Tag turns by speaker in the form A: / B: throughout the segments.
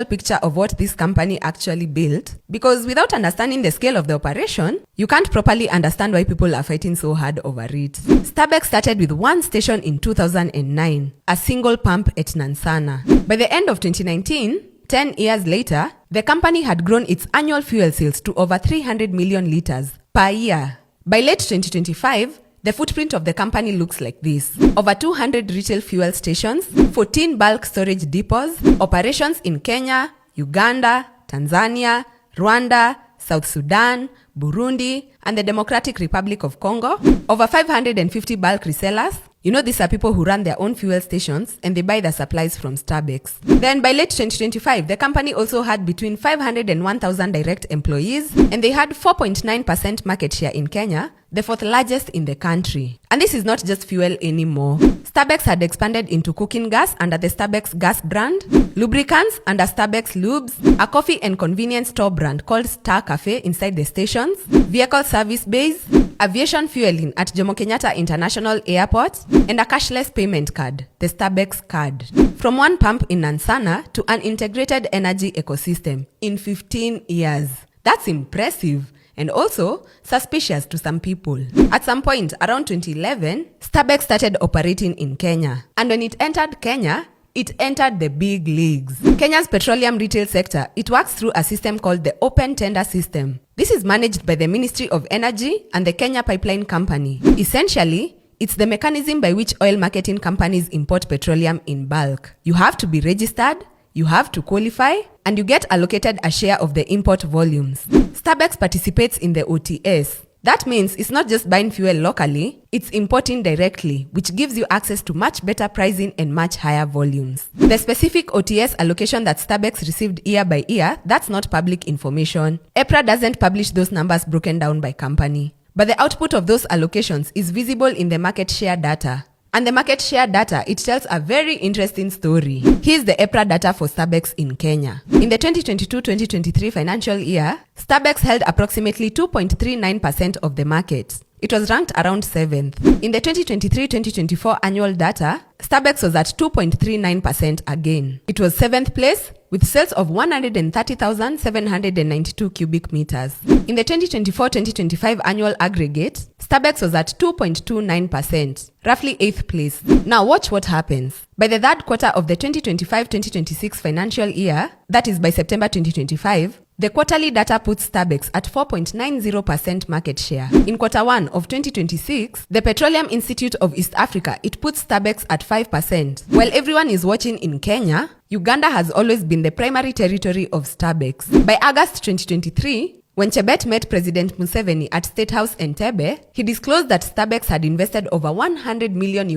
A: picture of what this company actually built, because without understanding the scale of the operation, you can't properly understand why people are fighting so hard over it. Stabex started with one station in 2009, a single pump at Nansana. By the end of 2019, 10 years later, the company had grown its annual fuel sales to over 300 million liters per year. By late 2025, the footprint of the company looks like this. Over 200 retail fuel stations, 14 bulk storage depots, operations in Kenya, Uganda, Tanzania, Rwanda, South Sudan, Burundi, and the Democratic Republic of Congo. Over 550 bulk resellers. You know, these are people who run their own fuel stations and they buy their supplies from Stabex. Then by late 2025, the company also had between 500 and 1,000 direct employees, and they had 4.9% market share in Kenya, the fourth largest in the country. And this is not just fuel anymore. Stabex had expanded into cooking gas under the Stabex gas brand, lubricants under Stabex lubes, a coffee and convenience store brand called Star Cafe inside the stations, vehicle service bays, aviation fueling at Jomo Kenyatta International Airport, and a cashless payment card, the Stabex card. From one pump in Nansana to an integrated energy ecosystem in 15 years. That's impressive. And also suspicious to some people. At some point around 2011, Stabex started operating in Kenya. And when it entered Kenya, it entered the big leagues. Kenya's petroleum retail sector, it works through a system called the Open Tender System. This is managed by the Ministry of Energy and the Kenya Pipeline Company. Essentially, it's the mechanism by which oil marketing companies import petroleum in bulk. You have to be registered, you have to qualify, and you get allocated a share of the import volumes. Stabex participates in the OTS. That means it's not just buying fuel locally, it's importing directly, which gives you access to much better pricing and much higher volumes. The specific OTS allocation that Stabex received year by year, that's not public information. EPRA doesn't publish those numbers broken down by company. But the output of those allocations is visible in the market share data. And the market share data, it tells a very interesting story. Here's the EPRA data for Stabex in Kenya. In the 2022-2023 financial year, Stabex held approximately 2.39% of the market. It was ranked around 7th. In the 2023-2024 annual data, Stabex was at 2.39% again. It was 7th place with sales of 130,792 cubic meters. In the 2024-2025 annual aggregate, Stabex was at 2.29%, roughly 8th place. Now watch what happens. By the third quarter of the 2025-2026 financial year, that is by September 2025, the quarterly data puts Stabex at 4.90% market share. In quarter 1 of 2026, the Petroleum Institute of East Africa, it puts Stabex at 5%. While everyone is watching in Kenya, Uganda has always been the primary territory of Stabex. By August 2023, when Chebet met President Museveni at State House Entebbe, he disclosed that Stabex had invested over $100 million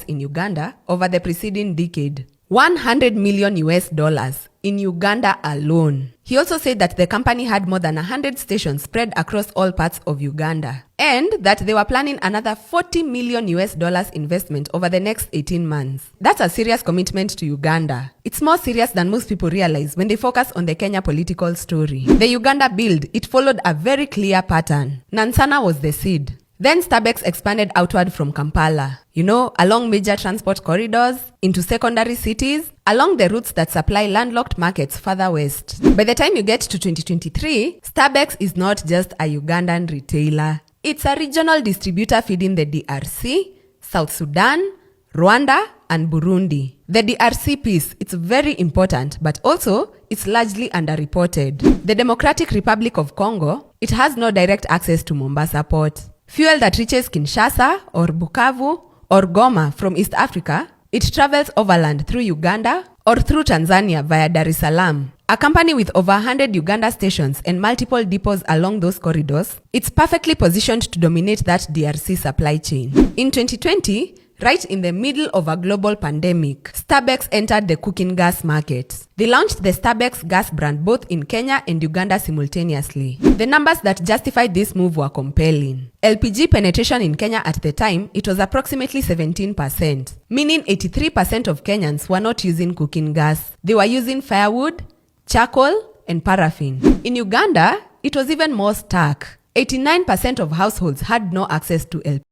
A: in Uganda over the preceding decade. $100 million in Uganda alone. He also said that the company had more than 100 stations spread across all parts of Uganda, and that they were planning another $40 million investment over the next 18 months. That's a serious commitment to Uganda. It's more serious than most people realize when they focus on the Kenya political story. The Uganda build, it followed a very clear pattern. Nansana was the seed. Then Stabex expanded outward from Kampala, along major transport corridors, into secondary cities, along the routes that supply landlocked markets further west. By the time you get to 2023, Stabex is not just a Ugandan retailer. It's a regional distributor feeding the DRC, South Sudan, Rwanda, and Burundi. The DRC piece, it's very important, but also it's largely underreported. The Democratic Republic of Congo, it has no direct access to Mombasa port. Fuel that reaches Kinshasa or Bukavu or Goma from East Africa, it travels overland through Uganda or through Tanzania via Dar es Salaam. A company with over 100 Uganda stations and multiple depots along those corridors, it's perfectly positioned to dominate that DRC supply chain. In 2020, right in the middle of a global pandemic, Stabex entered the cooking gas market. They launched the Stabex gas brand both in Kenya and Uganda simultaneously. The numbers that justified this move were compelling. LPG penetration in Kenya at the time, it was approximately 17%, meaning 83% of Kenyans were not using cooking gas. They were using firewood, charcoal, and paraffin. In Uganda, it was even more stark. 89% of households had no access to LPG.